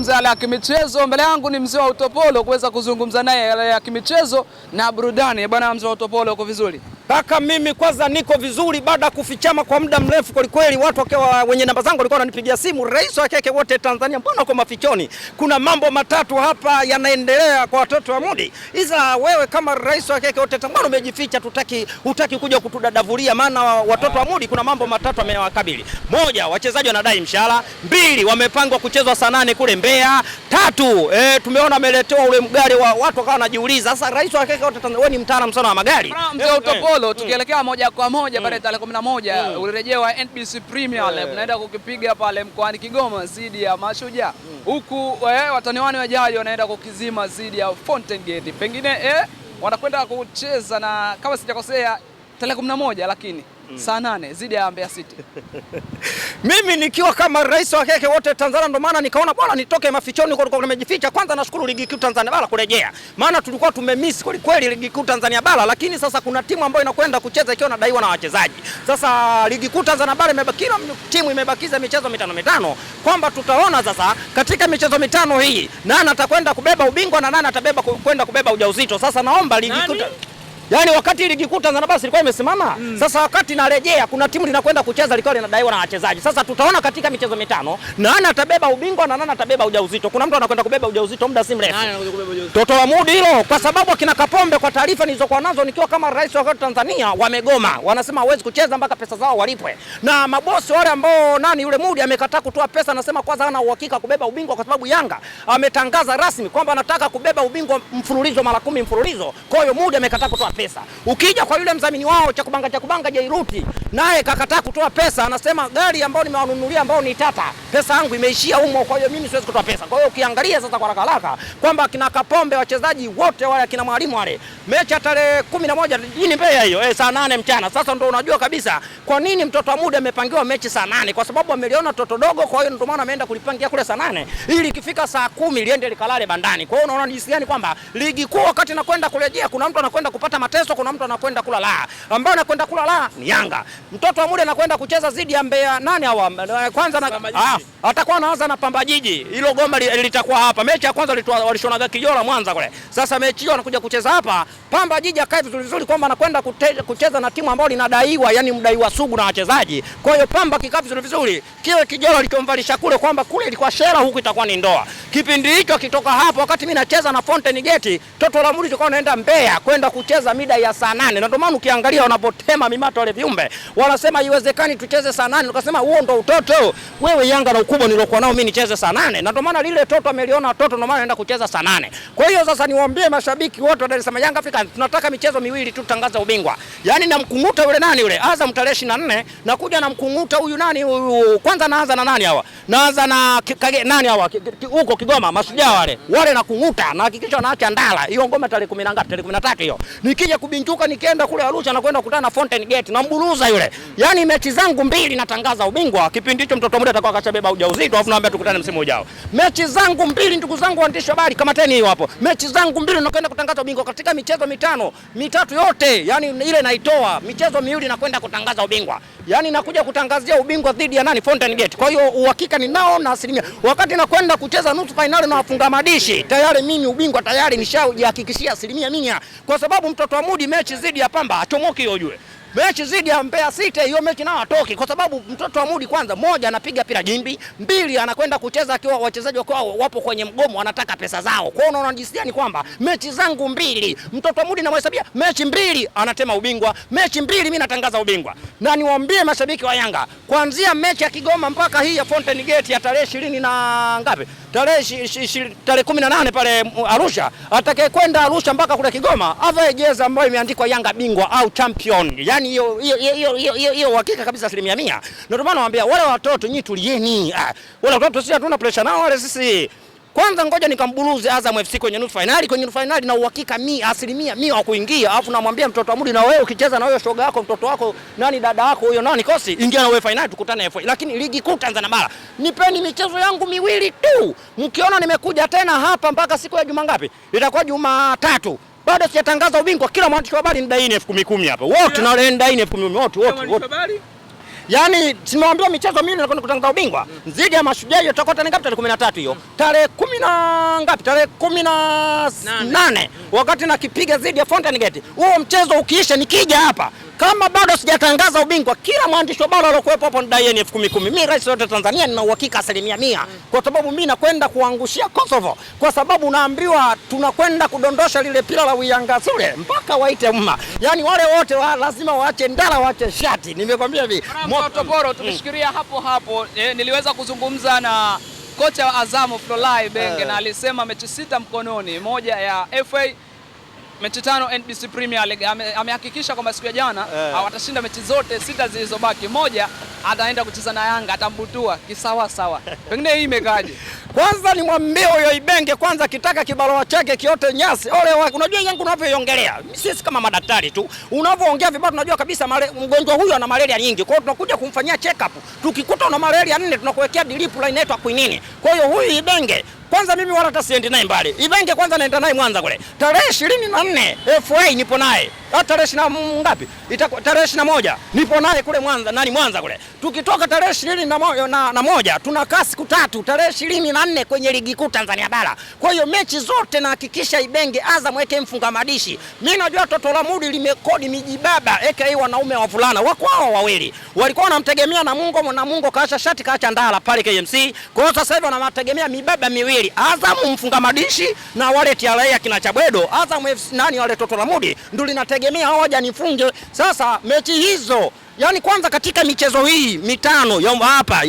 kuzungumza yale ya kimichezo. Mbele yangu ni mzee wa Utopolo kuweza kuzungumza naye yale ya kimichezo na burudani. Bwana mzee wa Utopolo, uko vizuri? Kaka, mimi kwanza niko vizuri baada ya kufichama kwa muda mrefu kweli. Watu wakiwa wenye namba zangu walikuwa wananipigia simu, rais wa keke wote Tanzania, mbona uko mafichoni? Kuna mambo matatu hapa yanaendelea kwa watoto wa Mudi. Iza wewe kama rais wa keke wote Tanzania umejificha, hutaki kuja kutudadavulia, maana watoto wa Mudi kuna mambo matatu yamewakabili. Moja, wachezaji wanadai mshahara. Mbili, wamepangwa kuchezwa saa 8 kule Mbeya. Tatu, tumeona ameletewa ule mgari wa watu wakawa wanajiuliza, sasa rais wa keke wote Tanzania wewe ni mtaalamu sana wa magari. Mzee wa Utopolo, tukielekea moja kwa moja pale tarehe 11 urejeo wa NBC Premier League naenda kukipiga pale mkoani Kigoma dhidi ya Mashujaa. Huku watani wao wajaji wanaenda kukizima dhidi ya Fountain Gate. Pengine wanakwenda kucheza na kama sijakosea tarehe 11 lakini saa 8 dhidi ya Mbeya City. Mimi nikiwa kama rais wa keke wote Tanzania, ndo maana nikaona bora nitoke mafichoni huko nimejificha. Kwanza nashukuru ligi kuu Tanzania bara kurejea, maana tulikuwa tumemiss kweli ligi kuu Tanzania bara, lakini sasa kuna timu ambayo inakwenda kucheza ikiwa inadaiwa na wachezaji. Sasa ligi kuu Tanzania bara kila timu imebakiza michezo mitano, kwamba tutaona sasa katika michezo mitano hii nani atakwenda kubeba ubingwa na nani atabeba kwenda kubeba ujauzito. Sasa naomba ligi kuu yani wakati ligi kuu Tanzania bara ilikuwa imesimama, sasa wakati narejea kuna timu linakwenda kucheza ilikuwa linadaiwa na wachezaji. Sasa tutaona katika michezo mitano nani atabeba ubingwa na nani atabeba ujauzito. Kuna mtu anakwenda kubeba ujauzito muda si mrefu. Toto wa Mudi hilo, kwa sababu akina Kapombe kwa taarifa nilizokuwa nazo nikiwa kama rais wa Tanzania wamegoma. Wanasema hawezi kucheza mpaka pesa zao walipwe. Na mabosi wale ambao yule Mudi amekataa kutoa pesa, anasema kwanza hana uhakika kubeba ubingwa kwa sababu Yanga ametangaza rasmi kwamba anataka kubeba ubingwa mfululizo mara 10 mfululizo. Kwa hiyo Mudi amekataa kutoa pesa. Ukija kwa yule mdhamini wao cha kubanga Jairuti, naye kakataa kutoa pesa, anasema gari ambao nimewanunulia ambao ni Tata, pesa yangu imeishia humo, kwa hiyo mimi siwezi kutoa pesa. Kwa hiyo ukiangalia sasa kwa haraka kwamba kina Kapombe wachezaji wote wale kina mwalimu wale, mechi ya tarehe 11 jini Mbeya hiyo saa 8 mchana. Sasa ndio unajua kabisa kwa nini mtoto wa Mudi amepangiwa mechi saa 8, kwa sababu ameliona toto dogo. Kwa hiyo ndio maana ameenda kulipangia kule saa 8 ili ikifika saa 10 liende likalale bandani. Kwa hiyo unaona jinsi gani kwamba ligi kuu wakati inakwenda kurejea kuna mtu anakwenda kupata mateso, kuna mtu anakwenda kula la. Ambao anakwenda kula la ni Yanga. Mtoto wa Mudi anakwenda kucheza dhidi ya Mbeya nani hawa? Kwanza atakuwa anaanza na Pamba Jiji. Hilo goma litakuwa hapa. Mechi ya kwanza walishonaga Kijola Mwanza kule. Sasa mechi hiyo anakuja kucheza hapa. Pamba Jiji akae vizuri kwamba anakwenda kucheza na timu ambayo linadaiwa, yani mdaiwa sugu na wachezaji. Kwa hiyo Pamba kikaa vizuri. Kile Kijola alichomvalisha kule kwamba kule ilikuwa shera, huku itakuwa ni ndoa. Kipindi hicho kitoka hapo wakati mimi nacheza na Fountain Gate, Toto la Mudi tulikuwa tunaenda Mbeya kwenda kucheza mida ya saa 8. Na ndio maana ukiangalia wanapotema mimato wale viumbe, wanasema haiwezekani tucheze saa 8. Tukasema huo ndo utoto. Wewe Yanga na ukubwa nilokuwa nao mimi nicheze saa 8. Na ndio maana lile Toto ameliona Toto, ndio maana anaenda kucheza saa 8. Kwa hiyo sasa niwaambie mashabiki wote wa Dar es Salaam Yanga Afrika, tunataka michezo miwili tu tutangaza ubingwa. Yaani namkunguta yule nani yule Azam tarehe 24 na kuja namkunguta huyu nani huyu. Kwanza naanza na nani hawa? Naanza na nani hawa? Huko Kigoma Mashujaa wale na kunguta na hakikisha naacha ndala. Hiyo ngoma tarehe 10 ngapi? Tarehe 13 hiyo. Nikija kubinjuka nikienda kule Arusha na kwenda kukutana na Fountain Gate na mburuza yule. Yaani mechi zangu mbili natangaza ubingwa. Kipindi hicho mtoto Mudi atakuwa akashabeba ujauzito, afu naambia tukutane msimu ujao. Mechi zangu mbili, ndugu zangu waandishi habari, kamateni hiyo hapo. Mechi zangu mbili nakwenda kutangaza ubingwa katika michezo mitatu yote. Yaani ile naitoa, michezo miwili nakwenda kutangaza ubingwa. Yaani nakuja kutangazia ubingwa dhidi ya nani? Fountain Gate. Kwa hiyo uhakika ninao na asilimia. Wakati nakwenda kucheza nusu finali na wafunga madishi, tayari mimi ubingwa tayari nishajihakikishia 100%. Kwa sababu mtoto wa Mudi mechi dhidi ya Pamba achomoki hiyo ujue. Mechi dhidi ya Mbeya City hiyo mechi nao atoki, kwa sababu mtoto wa Mudi kwanza moja anapiga pira jimbi, mbili anakwenda kucheza akiwa wachezaji wao wapo kwenye mgomo wanataka pesa zao. Kwa hiyo unaona jinsi gani kwamba mechi zangu mbili mtoto wa Mudi namhesabia mechi mbili anatema ubingwa, mechi mbili mimi natangaza ubingwa. Na niwaambie mashabiki wa Yanga, kuanzia mechi ya Kigoma mpaka hii ya Fountain Gate ya tarehe 20 na ngapi? Tarehe 18 pale Arusha, atakayekwenda Arusha mpaka kule Kigoma avae jezi ambayo imeandikwa Yanga bingwa au champion. Yaani hiyo uhakika kabisa 100%. Ndio maana nawaambia wale watoto nyinyi tulieni. Wale watoto sisi hatuna pressure nao wale sisi. Kwanza ngoja nikamburuze Azam FC kwenye nusu finali na uhakika 100% wa kuingia. Alafu namwambia mtoto wa Mudi, na wewe ukicheza na wewe shoga yako mtoto wako nani dada yako huyo nani kosi, ingia na wewe finali tukutane FA. Lakini ligi kuu Tanzania bara nipeni michezo yangu miwili tu. Mkiona nimekuja tena hapa mpaka siku ya juma ngapi? Itakuwa Jumatatu. Bado sijatangaza ubingwa, kila mwandishi wa habari nidaini 10,000 hapa. Wote na wale nidaini 10,000 wote. Yaani simwambia michezo mimi nakwenda kutangaza ubingwa. Zidi ya Mashujaa hiyo tutakuwa tarehe ngapi? Tarehe 13 hiyo. Tarehe 10 na ngapi? Tarehe 18. Wakati nakipiga zidi ya Fountain Gate. Huo mchezo ukiisha nikija hapa kama bado sijatangaza ubingwa, kila mwandishi wa habari aliyokuwepo hapo ndaieni 10,000. Mimi rais wote Tanzania nina uhakika 100%, kwa sababu mimi nakwenda kuangushia Kosovo, kwa sababu naambiwa tunakwenda kudondosha lile pila la Uyangasule mpaka waite umma. Yaani wale wote lazima waache ndala, waache shati. Nimekwambia hivi. Toporo tumeshikilia hapo. Niliweza kuzungumza na kocha wa Azamu Flolai Benge na alisema mechi 6 mkononi, moja ya FA, mechi 5 NBC Premier League. Amehakikisha kwamba siku ya jana watashinda mechi zote 6 zilizobaki. Moja ataenda kucheza na Yanga, atambutua kisawa sawa. Pengine hii imekaje? Kwanza nimwambie huyo Ibenge kwanza kitaka kibarua chake kiote nyasi. Ole wake. Unajua yangu unavyoiongelea. Sisi kama madaktari tu. Unavyoongea vibaya tunajua kabisa mgonjwa huyu ana malaria nyingi. Kwa hiyo tunakuja kumfanyia check up. Tukikuta una malaria 4 tunakuwekea drip line inaitwa quinine. Kwa hiyo huyu Ibenge kwanza mimi wala hata siendi naye mbali. Ibenge kwanza naenda naye Mwanza kule. Tarehe 24 FA nipo naye. Tarehe 20 ngapi? Itakuwa tarehe 21 nipo naye kule Mwanza, Mwanza kule. Tukitoka tarehe 21 tunakaa siku 3, tarehe 24 kwenye ligi kuu Tanzania bara. Kwa hiyo mechi zote na hakikisha Ibenge Azam weke mfunga madishi. Mimi najua Toto la Mudi limekodi mijibaba aka wanaume wa vulana. Wako hao wawili. Walikuwa wanamtegemea Namungo kaasha shati kaacha ndala pale KMC. Kwa hiyo sasa hivi wanamtegemea mibaba miwili. Azam mfunga madishi na wale TRA akina Chabwedo. Azam FC nani wale Toto la Mudi ndio linategemea hao waje nifunge. Sasa mechi hizo, yani kwanza katika michezo hii mitano ya hapa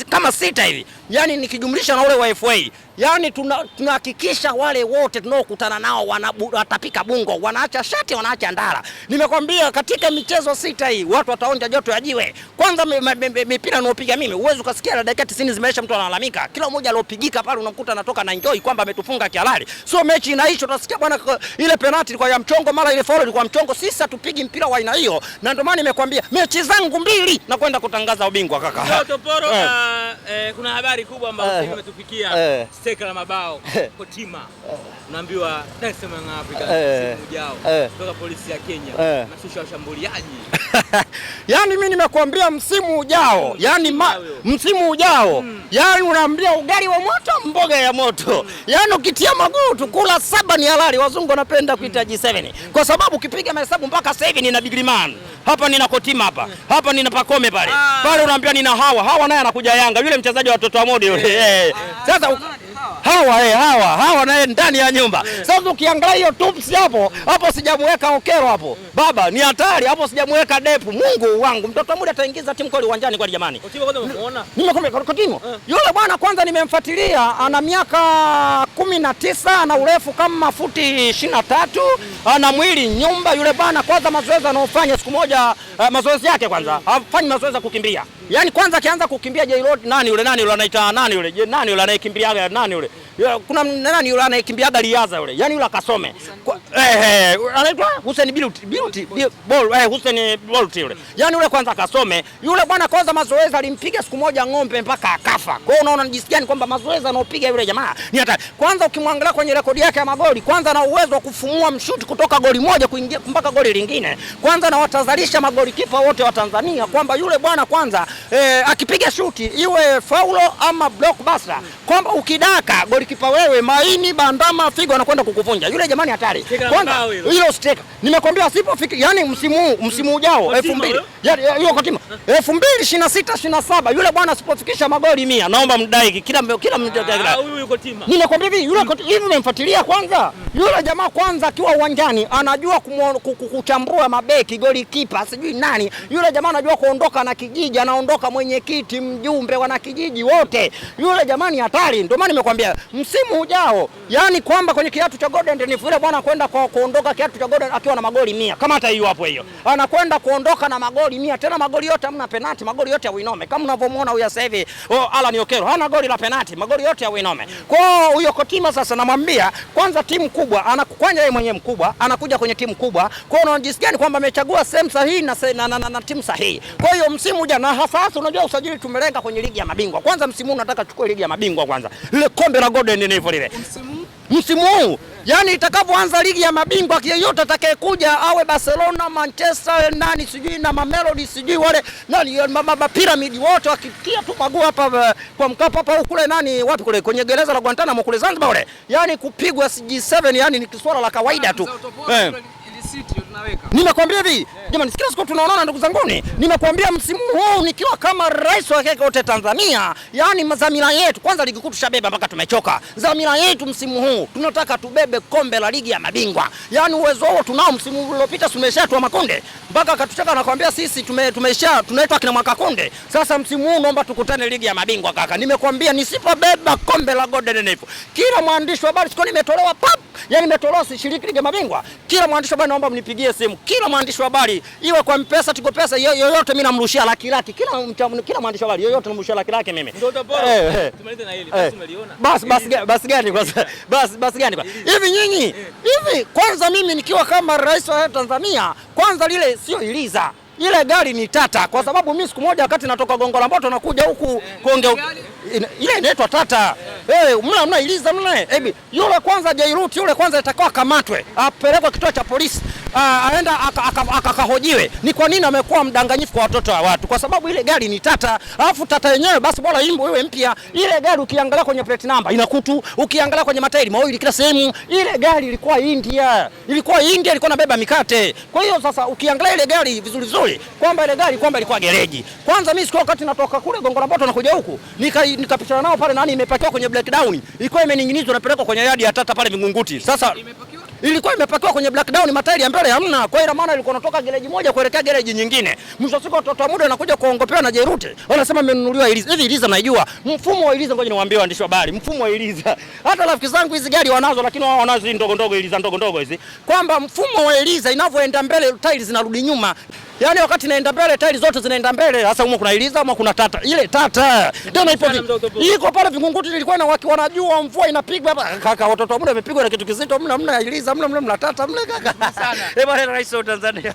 kama 6 hivi, yani nikijumlisha na ule wa FA, yani tunahakikisha wale wote tunaokutana nao watapika bungo, wanaacha shati, wanaacha ndara. Nimekwambia katika michezo 6 hii watu wataonja joto ya jiwe. Kwanza mipira ninayopiga mimi uwezo ukasikia dakika 90 zimeisha mtu analalamika. Kila mmoja aliyopigika pale unamkuta anatoka na enjoy kwamba ametufunga kihalali. So mechi inaisha utasikia bwana ile penalty ilikuwa ya mchongo, mara ile foul ilikuwa mchongo. Sisi hatupigi mpira wa aina hiyo, na ndio maana nimekwambia mechi zangu 2 na kwenda kutangaza ubingwa kaka. Toporo, kuna habari kubwa ambayo imetufikia. Steka la mabao Kotima. Unaambiwa Dar es Salaam Afrika msimu ujao kutoka polisi ya Kenya nashusha washambuliaji. Yaani mimi nimekuambia msimu ujao, yani msimu ujao, yani unaambia ugali wa moto mboga ya moto. Yani ukitia maguu tukula 7 ni halali. Wazungu wanapenda kuita G7. Kwa sababu ukipiga mahesabu mpaka sasa hivi nina Big Man. Hapa nina Kotima hapa nina Pakome pale. Pale unaambia nina Hawa naye anakuja Yanga, yule mchezaji wa Toto wa Modi yule. Sasa Hawa naye ndani ya nyumba. Sasa ukiangalia hiyo tops hapo sijamweka Okero hapo. Baba ni hatari hapo, sijamweka Depu. Mungu wangu, mtoto mmoja ataingiza timu kweli uwanjani kwa jamani. Kotima kwanza umemuona? Nimekwambia Kotima. Yule bwana kwanza nimemfuatilia, ana miaka 19, ana urefu kama futi 23, ana mwili nyumba. Yule bwana kwanza mazoezi anaofanya siku moja, mazoezi yake kwanza hafanyi mazoezi ya kukimbia. Yaani kwanza akianza kukimbia J-Road nani yule anaita nani yule anayekimbiaga nani yule? Kuna nani yule anayekimbiaga Riadha yule? Yaani yule akasome. Anaitwa Hussein Hussein Bolt yule. Yaani yule kwanza akasome. Yule bwana kwanza mazoezi alimpiga siku moja ng'ombe mpaka akafa. Kwa hiyo unaona jinsi gani kwamba mazoezi anaopiga yule jamaa ni hatari. Kwanza ukimwangalia kwenye rekodi yake ya magoli, kwanza ana uwezo wa kufumua mshuti kutoka goli moja kuingia mpaka goli lingine. Kwanza na watazalisha magoli kipa wote wa Tanzania kwamba yule bwana kwanza akipiga shuti iwe faulo ama blockbuster, kwamba ukidaka goli kipa wewe maini bandama figo anakwenda kukuvunja. Yule jamani hatari. Kwanza hilo steka. Nimekwambia asipofika yani msimu ujao 2000. Yaani hiyo Kotima 2026-27 yule bwana asipofikisha magoli 100 naomba mdai kila huyu Kotima. Nimekwambia hivi yule hivi nimemfuatilia kwanza. Yule jamaa kwanza akiwa uwanjani anajua kuchambua mabeki, goli kipa, sijui nani. Yule jamaa anajua kuondoka na kijiji, anaondoka mwenyekiti, mjumbe, wana kijiji wote. Yule jamani hatari. Ndio maana nimekwambia msimu ujao, yani kwamba kwenye kiatu cha Golden ni yule bwana kwenda kuondoka kiatu cha Golden akiwa na magoli 100. Kama hata hiyo hapo hiyo. Anakwenda kuondoka na magoli 100. Tena magoli yote hamna penalti, magoli yote ya Winome. Kama unavyomuona huyu sasa hivi, Alan Okero hana goli la penalti, magoli yote ya Winome. Kwa huyo Kotima sasa namwambia kwanza timu kubwa, anakukwanja yeye mwenyewe mkubwa, anakuja kwenye timu kubwa. Kwa hiyo unajisikia gani kwamba amechagua sehemu sahihi na timu sahihi. Kwa hiyo msimu ujao na hasa unajua usajili tumelenga kwenye ligi ya mabingwa. Kwanza msimu huu nataka chukue ligi ya mabingwa kwanza. Ile kombe la Golden ni hivyo lile. Msimu huu Yaani itakapoanza ligi ya mabingwa yeyote atakayekuja awe Barcelona, Manchester, nani sijui na Mamelodi sijui wale nani Pyramid wote wakikia tu maguu hapa kwa Mkapa hapa au kule nani wapi kule kwenye gereza la Guantanamo kule Zanzibar wale. Yaani kupigwa CG7 yani ni swala la kawaida tu. Nimekwambia hivi, jamani sikia siku tunaonana ndugu zanguni. Nimekwambia msimu huu nikiwa kama rais wa keke wote Tanzania, yani dhamira yetu kwanza ligi kuu tushabeba mpaka tumechoka. Dhamira yetu msimu huu tunataka tubebe kombe la ligi ya mabingwa. Yani uwezo huo tunao, msimu uliopita tumeshatwa makunde. Mpaka akatucheka na kwambia sisi tunaitwa kina mwaka kunde. Sasa msimu huu naomba tukutane ligi ya mabingwa kaka. Nimekwambia nisipobeba kombe la Golden Leaf. Kila mwandishi wa habari siko nimetolewa pap. Yani nimetolewa sishiriki ligi ya mabingwa. Kila mwandishi wa habari naomba mnipigie simu. Kila mwandishi wa habari iwe kwa Mpesa Tigo Pesa yoyote mimi namrushia laki. Kila mwandishi wa habari yoyote namrushia laki mimi. Ndio tabora. Tumalize na hili. Basi umeliona. Basi gani kwa? Hivi nyinyi, hivi kwanza mimi nikiwa kama rais wa Tanzania, kwanza lile sio iliza. Ile gari ni tata kwa sababu mimi siku moja wakati natoka Gongo la Mboto nakuja huku kuongea ile inaitwa tata. Mna iliza mna. Yule kwanza Jairut yule kwanza itakuwa kamatwe, apelekwe kituo cha polisi. Aenda akahojiwe. Ni kwa nini amekuwa mdanganyifu kwa watoto wa watu? Kwa sababu ile gari ni tata. Alafu tata yenyewe basi bora imbo iwe mpya. Ile gari ukiangalia kwenye plate number ina kutu, ukiangalia kwenye matairi maoili kila sehemu. Ile gari ilikuwa India. Ilikuwa inabeba mikate. Kwa hiyo sasa ukiangalia ile gari vizuri kwamba ile gari ilikuwa gereji. Kwanza mimi siku wakati natoka kule Gongo la Mboto nakuja huku, nikapishana nao pale nani imepakiwa kwenye breakdown. Ilikuwa imening'inizwa napelekwa kwenye yadi ya tata pale Vingunguti. Sasa ilikuwa imepakiwa kwenye breakdown, matairi ya mbele hamna. Kwa hiyo maana ilikuwa inatoka gereji moja kuelekea gereji nyingine. Mwisho siku watoto wa muda wanakuja kuongopewa na Jerute. Wanasema amenunuliwa iliza. Hivi iliza naijua. Mfumo wa iliza ngoja niwaambie waandishi wa habari. Mfumo wa iliza. Hata rafiki zangu hizi gari wanazo lakini wao wanazo hizi ndogo iliza ndogo hizi. Kwamba mfumo wa iliza inavyoenda mbele tairi zinarudi nyuma. Yaani wakati naenda mbele tairi zote zinaenda mbele. Sasa huko kuna iliza ama kuna tata. Ile tata ndio iko pale Vingunguti ilikuwa na wanajua mvua inapigwa hapa. Kaka watoto wa muda wamepigwa na kitu kizito mna iliza mna tata mna kaka. Bwana rais wa Tanzania.